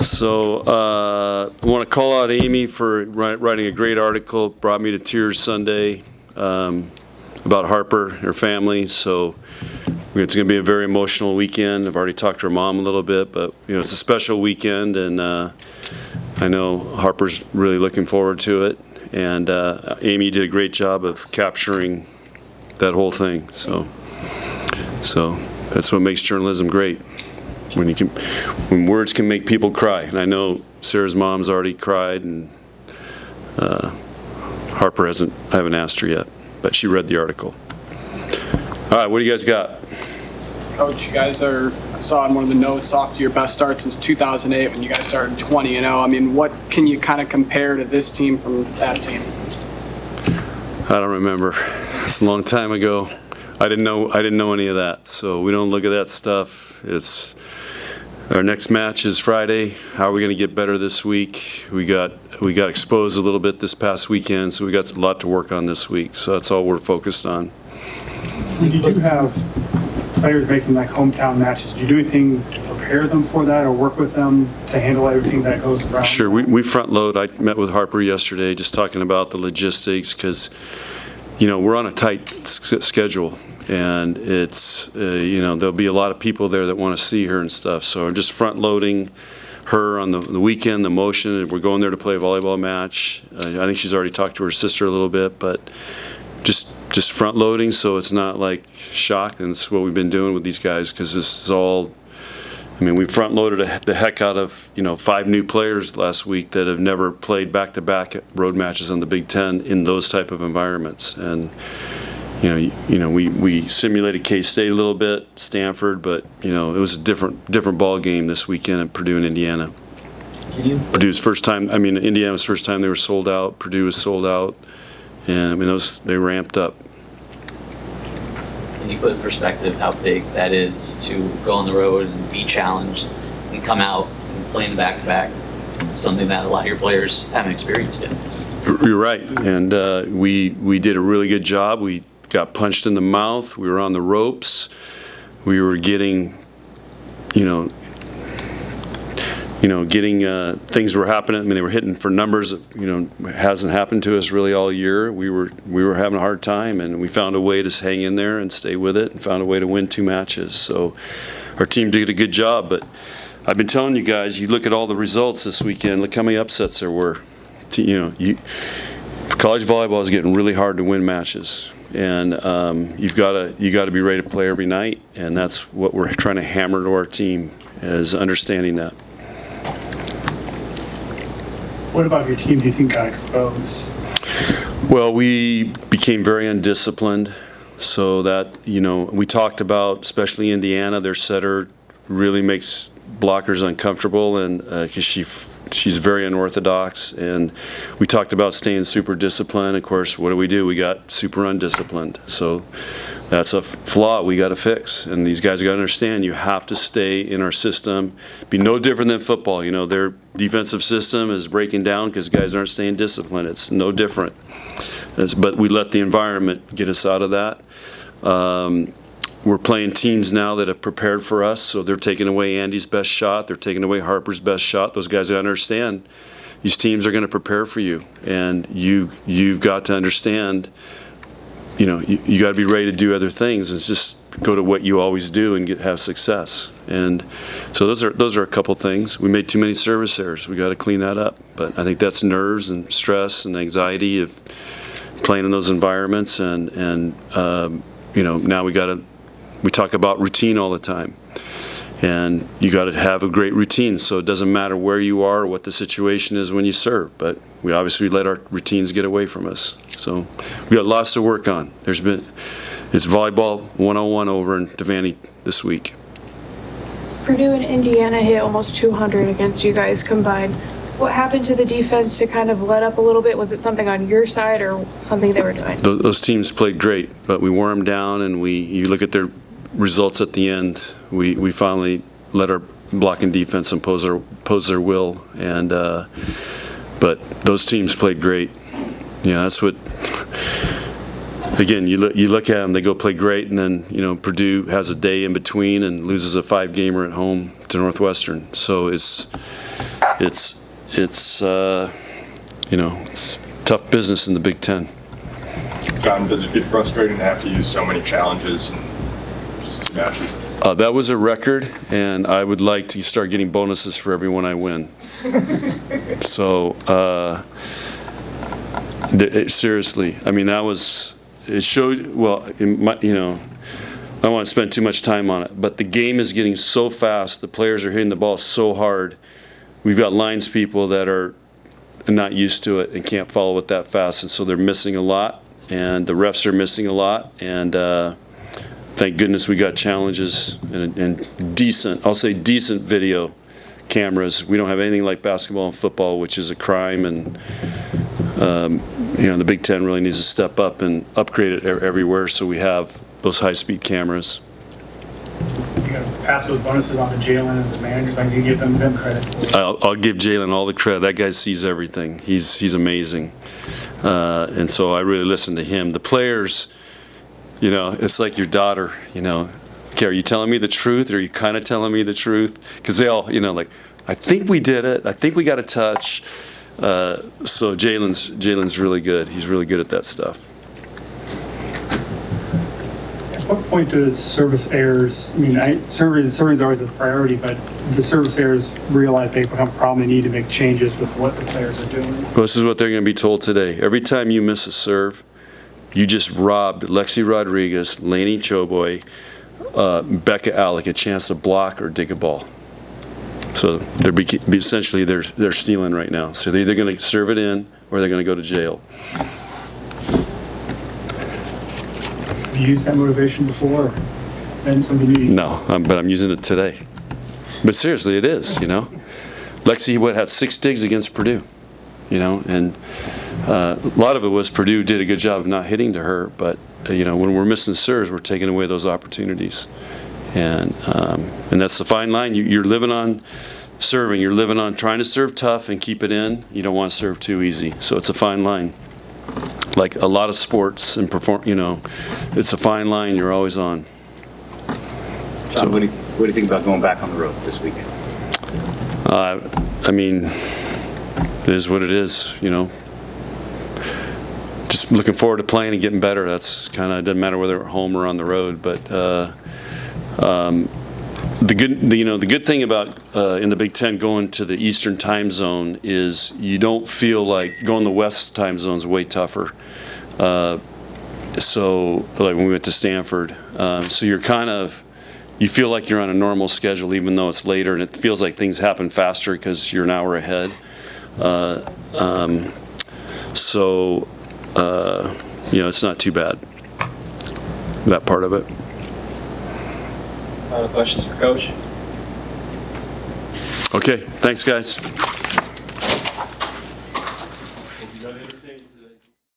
So I want to call out Amy for writing a great article. Brought me to tears Sunday about Harper and her family. So it's going to be a very emotional weekend. I've already talked to her mom a little bit, but it's a special weekend, and I know Harper's really looking forward to it. And Amy did a great job of capturing that whole thing. So that's what makes journalism great. When words can make people cry. And I know Sarah's mom's already cried, and Harper I haven't asked her yet, but she read the article. All right, what do you guys got? Coach, you guys I saw in one of the notes, off to your best start since 2008 when you guys started 20-0. I mean, what can you kind of compare to this team from that team? I don't remember. It's a long time ago. I didn't know any of that, so we don't look at that stuff. Our next match is Friday. How are we going to get better this week? We got exposed a little bit this past weekend, so we got a lot to work on this week. So that's all we're focused on. When you do have players making like hometown matches, do you do anything to prepare them for that or work with them to handle everything that goes around? Sure, we front load. I met with Harper yesterday just talking about the logistics because, we're on a tight schedule. And it's, there'll be a lot of people there that want to see her and stuff. So I'm just front loading her on the weekend, the motion. We're going there to play a volleyball match. I think she's already talked to her sister a little bit, but just front loading so it's not like shock. And it's what we've been doing with these guys because this is all, we front loaded the heck out of, 5 new players last week that have never played back-to-back road matches on the Big Ten in those type of environments. And we simulated K-State a little bit, Stanford, but it was a different ball game this weekend at Purdue and Indiana. Purdue's first time. Indiana's first time they were sold out. Purdue was sold out, and they ramped up. Can you put in perspective how big that is to go on the road and be challenged and come out and play in the back-to-back? Something that a lot of your players haven't experienced yet. You're right, and we did a really good job. We got punched in the mouth. We were on the ropes. We were getting, things were happening. They were hitting for numbers. Hasn't happened to us really all year. We were having a hard time, and we found a way to hang in there and stay with it, and found a way to win 2 matches. So our team did a good job. But I've been telling you guys, you look at all the results this weekend. Look how many upsets there were. College volleyball is getting really hard to win matches. And you got to be ready to play every night, and that's what we're trying to hammer to our team, is understanding that. What about your team do you think got exposed? Well, we became very undisciplined, so that we talked about, especially Indiana, their setter really makes blockers uncomfortable, and because she's very unorthodox, and we talked about staying super disciplined. Of course, what do? We got super undisciplined. So that's a flaw we got to fix, and these guys got to understand you have to stay in our system. Be no different than football. Their defensive system is breaking down because guys aren't staying disciplined. It's no different. But we let the environment get us out of that. We're playing teams now that have prepared for us, so they're taking away Andy's best shot. They're taking away Harper's best shot. Those guys understand these teams are going to prepare for you, and you've got to understand. You got to be ready to do other things. It's just go to what you always do and have success. And so those are a couple things. We made too many service errors. We got to clean that up. But I think that's nerves and stress and anxiety of playing in those environments. And now we talk about routine all the time, and you got to have a great routine. So it doesn't matter where you are or what the situation is when you serve, but we obviously let our routines get away from us. So we got lots to work on. It's volleyball 101 over in Devaney this week. Purdue and Indiana hit almost 200 against you guys combined. What happened to the defense to kind of let up a little bit? Was it something on your side or something they were doing? Those teams played great, but we wore them down, and you look at their results at the end. We finally let our blocking defense impose their will, and but those teams played great. That's what. Again, you look at them; they go play great, and then Purdue has a day in between and loses a 5-gamer at home to Northwestern. So it's it's tough business in the Big Ten. John, does it get frustrating to have to use so many challenges and just matches? That was a record, and I would like to start getting bonuses for every one I win. So, seriously, I mean, it showed, well, I don't want to spend too much time on it, but the game is getting so fast, the players are hitting the ball so hard. We've got lines people that are not used to it and can't follow it that fast, and so they're missing a lot, and the refs are missing a lot, and thank goodness we got challenges and decent, I'll say decent video cameras. We don't have anything like basketball and football, which is a crime, and the Big Ten really needs to step up and upgrade it everywhere so we have those high-speed cameras. You gotta pass those bonuses on to Jalen and the managers. I can give them credit. I'll give Jalen all the credit. That guy sees everything. He's amazing, and so I really listen to him. The players, it's like your daughter. Okay, are you telling me the truth, or are you kind of telling me the truth? Because they all, like, I think we did it. I think we got a touch. So Jalen's really good. He's really good at that stuff. At what point does service errors, serving is always a priority, but the service errors realize they become a problem and need to make changes with what the players are doing? Well, this is what they're going to be told today. Every time you miss a serve, you just robbed Lexi Rodriguez, Lainey Choboy, Becca Alec a chance to block or dig a ball. So essentially they're stealing right now. So they're either going to serve it in or they're going to go to jail. Have you used that motivation before? And something new? No, but I'm using it today. But seriously, it is, Lexi had 6 digs against Purdue, and a lot of it was Purdue did a good job of not hitting to her, but when we're missing serves, we're taking away those opportunities. And that's the fine line. You're living on serving. You're living on trying to serve tough and keep it in. You don't want to serve too easy. So it's a fine line. Like a lot of sports and it's a fine line you're always on. John, what do you think about going back on the road this weekend? It is what it is, Just looking forward to playing and getting better. That's kind of, it doesn't matter whether we're at home or on the road, but the good thing about in the Big Ten going to the Eastern time zone is you don't feel like going the West time zone is way tougher. So like when we went to Stanford, so you feel like you're on a normal schedule even though it's later, and it feels like things happen faster because you're an hour ahead. It's not too bad, that part of it. Questions for Coach? Okay, thanks guys.